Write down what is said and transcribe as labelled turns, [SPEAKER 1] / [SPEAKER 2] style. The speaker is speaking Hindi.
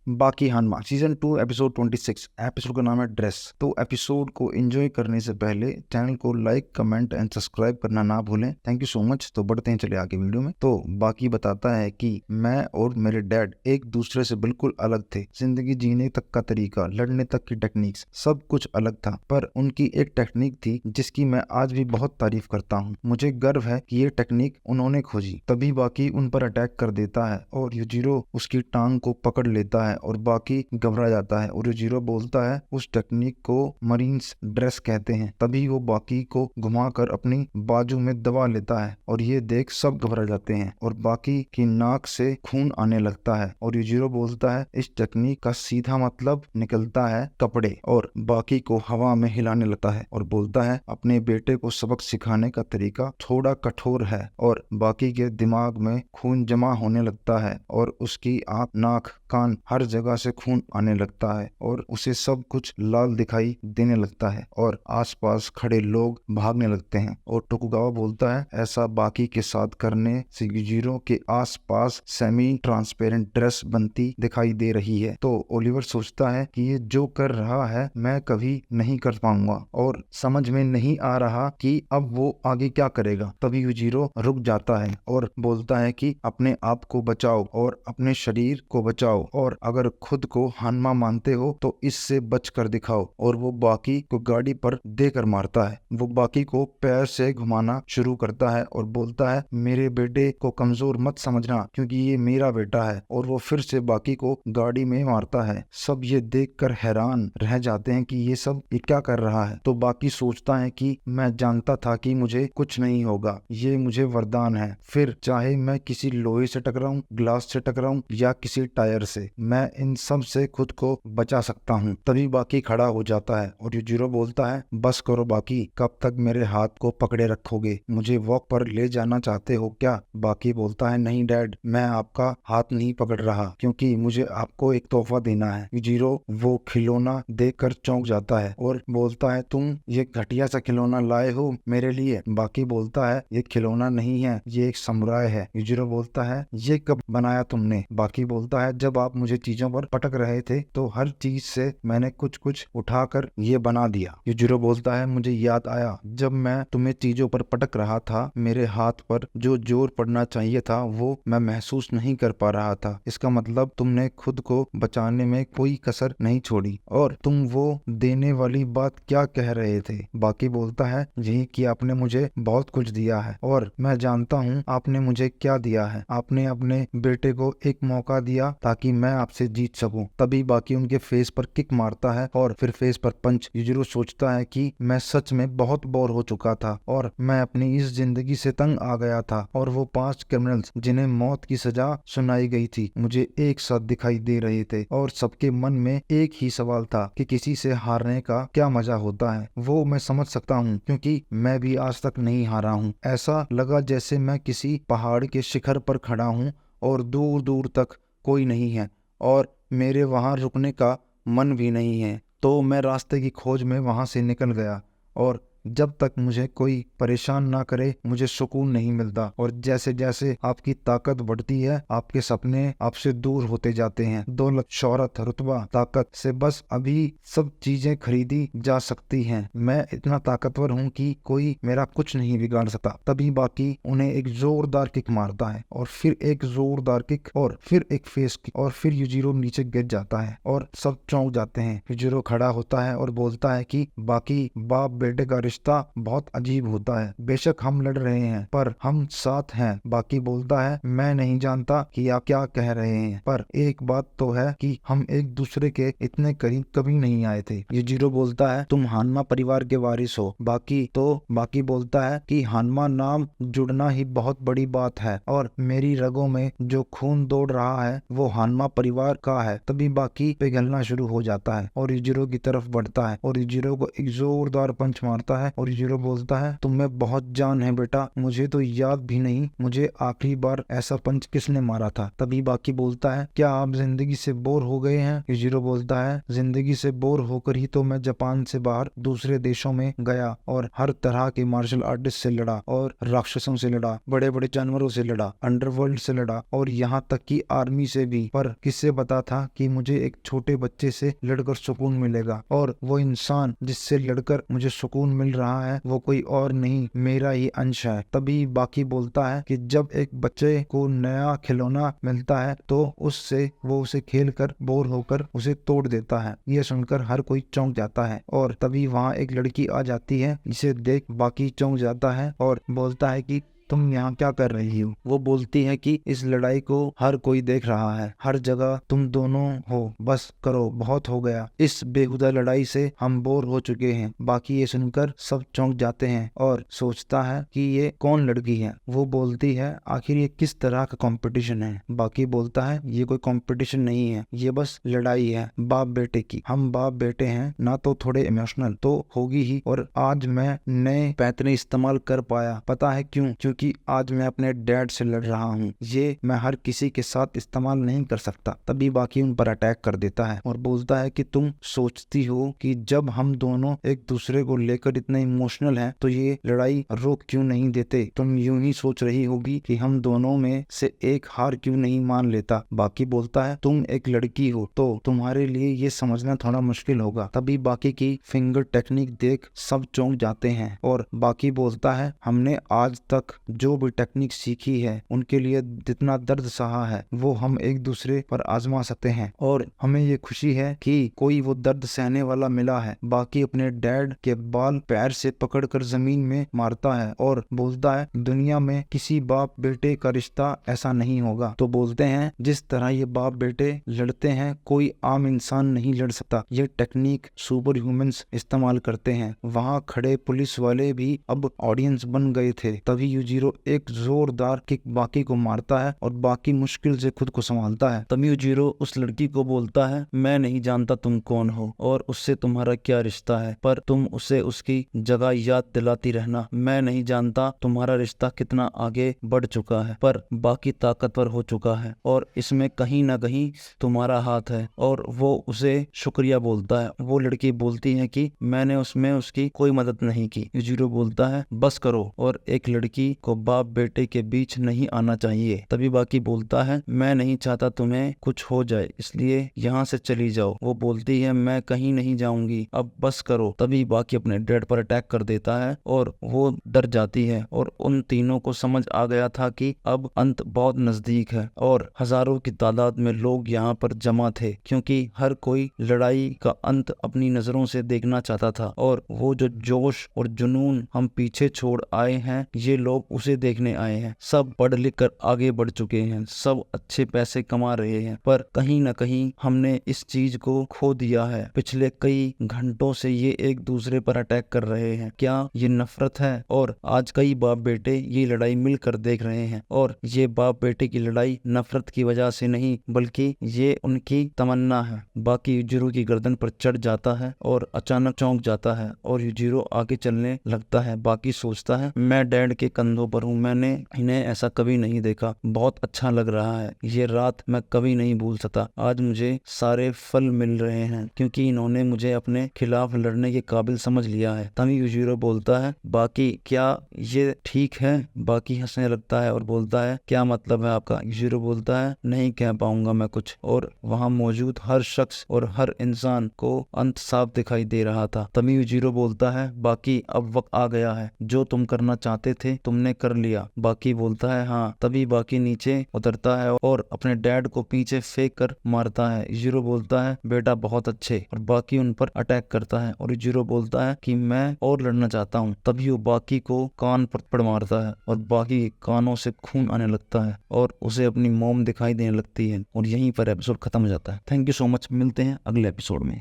[SPEAKER 1] बाकी हानमा सीजन 2 एपिसोड 26। एपिसोड का नाम है ड्रेस। तो एपिसोड को एंजॉय करने से पहले चैनल को लाइक, कमेंट एंड सब्सक्राइब करना ना भूलें। Thank you so much. तो बढ़ते हैं चले आगे वीडियो में। तो बाकी बताता है कि मैं और मेरे डैड एक दूसरे से बिल्कुल अलग थे। जिंदगी जीने तक का तरीका, लड़ने तक की टेक्निक्स, सब कुछ अलग था। पर उनकी एक टेक्निक थी जिसकी मैं आज भी बहुत तारीफ करता हूँ। मुझे गर्व है कि ये टेक्निक उन्होंने खोजी। तभी बाकी उन पर अटैक कर देता है और यूजिरो उसकी टांग को पकड़ लेता है और बाकी घबरा जाता है और यूजिरो बोलता है उस टेक्निक को मरीन्स ड्रेस कहते हैं। तभी वो बाकी को घुमाकर अपनी बाजू में दबा लेता है और ये देख सब घबरा जाते हैं और बाकी की नाक से खून आने लगता है और यूजिरो बोलता है इस टेक्निक का सीधा मतलब निकलता है कपड़े, और बाकी को हवा में हिलाने लगता है और बोलता है अपने बेटे को सबक सिखाने का तरीका थोड़ा कठोर है। और बाकी के दिमाग में खून जमा होने लगता है और उसकी आंख, नाक, कान, हर जगह से खून आने लगता है और उसे सब कुछ लाल दिखाई देने लगता है और आसपास खड़े लोग भागने लगते हैं। और टोकुगावा बोलता है ऐसा बाकी के साथ करने से यूजिरो के आसपास सेमी ट्रांसपेरेंट ड्रेस बनती दिखाई दे रही है। तो ओलिवर सोचता है कि ये जो कर रहा है मैं कभी नहीं कर पाऊंगा और समझ में नहीं आ रहा कि अब वो आगे क्या करेगा। तभी यूजिरो रुक जाता है और बोलता है कि अपने आप को बचाओ और अपने शरीर को बचाओ और अगर खुद को हानमा मानते हो तो इससे बच कर दिखाओ। और वो बाकी को गाड़ी पर देकर मारता है। वो बाकी को पैर से घुमाना शुरू करता है और बोलता है मेरे बेटे को कमजोर मत समझना क्योंकि ये मेरा बेटा है। और वो फिर से बाकी को गाड़ी में मारता है। सब ये देखकर हैरान रह जाते हैं कि ये क्या कर रहा है। तो बाकी सोचता है कि मैं जानता था कि मुझे कुछ नहीं होगा, ये मुझे वरदान है। फिर चाहे मैं किसी लोहे से टकराऊं, ग्लास से टकराऊं या किसी टायर से, मैं इन सब से खुद को बचा सकता हूँ। तभी बाकी खड़ा हो जाता है और यूजिरो बोलता है बस करो बाकी, कब तक मेरे हाथ को पकड़े रखोगे? मुझे वॉक पर ले जाना चाहते हो क्या? बाकी बोलता है नहीं डैड, मैं आपका हाथ नहीं पकड़ रहा क्योंकि मुझे आपको एक तोहफा देना है। यूजिरो वो खिलौना देखकर चौंक जाता है और बोलता है तुम ये घटिया सा खिलौना लाए हो मेरे लिए? बाकी बोलता है ये खिलौना नहीं है, ये एक समुराय है। यूजिरो बोलता है ये कब बनाया तुमने? बाकी बोलता है जब आप मुझे चीजों पर पटक रहे थे तो हर चीज से मैंने कुछ कुछ उठाकर ये बना दिया। यूजिरो बोलता है मुझे याद आया जब मैं तुम्हें चीजों पर पटक रहा था, मेरे हाथ पर जो जोर पड़ना चाहिए था वो मैं महसूस नहीं कर पा रहा था। इसका मतलब तुमने खुद को बचाने में कोई कसर नहीं छोड़ी। और तुम वो देने वाली बात क्या कह रहे थे? बाकी बोलता है यही कि आपने मुझे बहुत कुछ दिया है और मैं जानता हूँ आपने मुझे क्या दिया है। आपने अपने बेटे को एक मौका दिया ताकि मैं आपसे जीत सकूं। तभी बाकी उनके फेस पर किक मारता है और फिर फेस पर पंच। यूजिरो सोचता है कि मैं सच में बहुत बोर हो चुका था और मैं अपनी इस जिंदगी से तंग आ गया था और वो 5 क्रिमिनल्स जिन्हें मौत की सजा सुनाई गई थी मुझे एक साथ दिखाई दे रहे थे और सबके मन में एक ही सवाल था कि किसी से हारने का क्या मजा होता है। वो मैं समझ सकता हूँ क्योंकि मैं भी आज तक नहीं हारा हूँ। ऐसा लगा जैसे मैं किसी पहाड़ के शिखर पर खड़ा हूँ और दूर दूर तक कोई नहीं है और मेरे वहां रुकने का मन भी नहीं है। तो मैं रास्ते की खोज में वहां से निकल गया और जब तक मुझे कोई परेशान ना करे मुझे सुकून नहीं मिलता। और जैसे जैसे आपकी ताकत बढ़ती है आपके सपने आपसे दूर होते जाते हैं। दौलत, शोहरत, रुतबा, ताकत से बस अभी सब चीजें खरीदी जा सकती हैं। मैं इतना ताकतवर हूँ कि कोई मेरा कुछ नहीं बिगाड़ सकता। तभी बाकी उन्हें एक जोरदार किक मारता है और फिर एक जोरदार किक और फिर एक फेस किक और फिर यूजिरो नीचे गिर जाता है और सब चौंक जाते हैं। यूजिरो खड़ा होता है और बोलता है कि बाकी बाप बेटे का रिश्ता बहुत अजीब होता है। बेशक हम लड़ रहे हैं पर हम साथ हैं। बाकी बोलता है मैं नहीं जानता कि आप क्या कह रहे हैं पर एक बात तो है कि हम एक दूसरे के इतने करीब कभी नहीं आए थे। यूजिरो बोलता है तुम हानमा परिवार के वारिस हो। बाकी बोलता है कि हानमा नाम जुड़ना ही बहुत बड़ी बात है और मेरी रगों में जो खून दौड़ रहा है वो हानमा परिवार का है। तभी बाकी पिघलना शुरू हो जाता है और यूजिरो की तरफ बढ़ता है और यूजिरो को एक जोरदार पंच मारता है और यूजिरो बोलता है तुम में बहुत जान है बेटा, मुझे तो याद भी नहीं मुझे आखिरी बार ऐसा पंच किसने मारा था। तभी बाकी बोलता है क्या आप जिंदगी से बोर हो गए हैं। यूजिरो बोलता है जिंदगी से बोर होकर ही तो मैं जापान से बाहर दूसरे देशों में गया और हर तरह के मार्शल आर्टिस्ट से लड़ा और राक्षसों से लड़ा, बड़े बड़े जानवरों से लड़ा, अंडरवर्ल्ड से लड़ा और यहाँ तक कि आर्मी से भी। पर किससे पता था कि मुझे एक छोटे बच्चे से लड़कर सुकून मिलेगा और वो इंसान जिससे लड़कर मुझे सुकून मिल रहा है वो कोई और नहीं मेरा ही अंश है। तभी बाकी बोलता है कि जब एक बच्चे को नया खिलौना मिलता है तो उससे वो उसे खेल कर बोर होकर उसे तोड़ देता है। यह सुनकर हर कोई चौंक जाता है और तभी वहाँ एक लड़की आ जाती है, जिसे देख बाकी चौंक जाता है और बोलता है कि तुम यहाँ क्या कर रही हो। वो बोलती है कि इस लड़ाई को हर कोई देख रहा है, हर जगह तुम दोनों हो, बस करो, बहुत हो गया, इस बेहुदा लड़ाई से हम बोर हो चुके हैं। बाकी ये सुनकर सब चौंक जाते हैं और सोचता है कि ये कौन लड़की है। वो बोलती है आखिर ये किस तरह का कंपटीशन है। बाकी बोलता है ये कोई कंपटीशन नहीं है, ये बस लड़ाई है बाप बेटे की। हम बाप बेटे हैं ना, तो थोड़े इमोशनल तो होगी ही। और आज मैं नए पैतरे इस्तेमाल कर पाया, पता है क्यों? क्योंकि आज मैं अपने डैड से लड़ रहा हूँ, ये मैं हर किसी के साथ इस्तेमाल नहीं कर सकता। तभी बाकी उन पर अटैक कर देता है और बोलता है कि तुम सोचती हो कि जब हम दोनों एक दूसरे को लेकर इतने इमोशनल हैं तो ये लड़ाई रोक क्यों नहीं देते। तुम यूं ही सोच रही होगी कि हम दोनों में से एक हार क्यों नहीं मान लेता। बाकी बोलता है तुम एक लड़की हो तो तुम्हारे लिए ये समझना थोड़ा मुश्किल होगा। तभी बाकी की फिंगर टेक्निक देख सब चौंक जाते हैं और बाकी बोलता है हमने आज तक जो भी टेक्निक सीखी है उनके लिए जितना दर्द सहा है वो हम एक दूसरे पर आजमा सकते हैं और हमें ये खुशी है कि कोई वो दर्द सहने वाला मिला है। बाकी अपने डैड के बाल पैर से पकड़कर जमीन में मारता है और बोलता है दुनिया में किसी बाप बेटे का रिश्ता ऐसा नहीं होगा। तो बोलते हैं जिस तरह ये बाप बेटे लड़ते हैं कोई आम इंसान नहीं लड़ सकता। ये टेक्निक सुपर ह्यूमंस इस्तेमाल करते हैं। वहाँ खड़े पुलिस वाले भी अब ऑडियंस बन गए थे। तभी यूजिरो एक जोरदार किक बाकी को मारता है और बाकी मुश्किल से खुद को संभालता है। तभी यूजिरो उस लड़की को बोलता है मैं नहीं जानता तुम कौन हो और उससे तुम्हारा क्या रिश्ता है, पर तुम उसे उसकी जगह याद दिलाती रहना। मैं नहीं जानता तुम्हारा रिश्ता कितना आगे बढ़ चुका है, पर बाकी ताकतवर हो चुका है और इसमें कहीं ना कहीं तुम्हारा हाथ है। और वो उसे शुक्रिया बोलता है। वो लड़की बोलती है कि मैंने उसमें उसकी कोई मदद नहीं की। यूजिरो बोलता है बस करो और एक लड़की को बाप बेटे के बीच नहीं आना चाहिए। तभी बाकी बोलता है मैं नहीं चाहता तुम्हें कुछ हो जाए, इसलिए यहाँ से चली जाओ। वो बोलती है मैं कहीं नहीं जाऊंगी, अब बस करो। तभी बाकी अपने डैड पर अटैक कर देता है और वो डर जाती है और उन तीनों को समझ आ गया था कि अब अंत बहुत नजदीक है और हजारों की तादाद में लोग यहाँ पर जमा थे क्योंकि हर कोई लड़ाई का अंत अपनी नजरों से देखना चाहता था। और वो जो जोश और जुनून हम पीछे छोड़ आए हैं ये लोग उसे देखने आए हैं। सब पढ़ लिख कर आगे बढ़ चुके हैं, सब अच्छे पैसे कमा रहे हैं, पर कहीं ना कहीं हमने इस चीज को खो दिया है। पिछले कई घंटों से ये एक दूसरे पर अटैक कर रहे हैं, क्या ये नफरत है? और आज कई बाप बेटे ये लड़ाई मिलकर देख रहे हैं और ये बाप बेटे की लड़ाई नफरत की वजह से नहीं बल्कि ये उनकी तमन्ना है। बाकी यूजिरो की गर्दन पर चढ़ जाता है और अचानक चौंक जाता है और यूजिरो आगे चलने लगता है। बाकी सोचता है मैं डैड के कंधों पर हूँ, मैंने इन्हें ऐसा कभी नहीं देखा, बहुत अच्छा लग रहा है, ये रात मैं कभी नहीं भूल सकता। आज मुझे सारे फल मिल रहे हैं क्योंकि इन्होंने मुझे अपने खिलाफ लड़ने के काबिल समझ लिया है। तभी यूजिरो बोलता है बाकी क्या ये ठीक है? बाकी हंसने लगता है और बोलता है क्या मतलब है आपका? यूजिरो बोलता है नहीं कह पाऊंगा मैं कुछ। और वहाँ मौजूद हर शख्स और हर इंसान को अंत साफ दिखाई दे रहा था। तभी यूजिरो बोलता है बाकी अब वक्त आ गया है, जो तुम करना चाहते थे तुमने कर लिया। बाकी बोलता है हाँ। तभी बाकी नीचे उतरता है और अपने डैड को पीछे फेंक कर मारता है। यूजिरो बोलता है बेटा बहुत अच्छे, और बाकी उन पर अटैक करता है और यूजिरो बोलता है कि मैं और लड़ना चाहता हूँ। तभी वो बाकी को कान पर थप्पड़ मारता है और बाकी के कानों से खून आने लगता है और उसे अपनी मॉम दिखाई देने लगती है और यहीं पर एपिसोड खत्म हो जाता है। थैंक यू सो मच, मिलते हैं अगले एपिसोड में।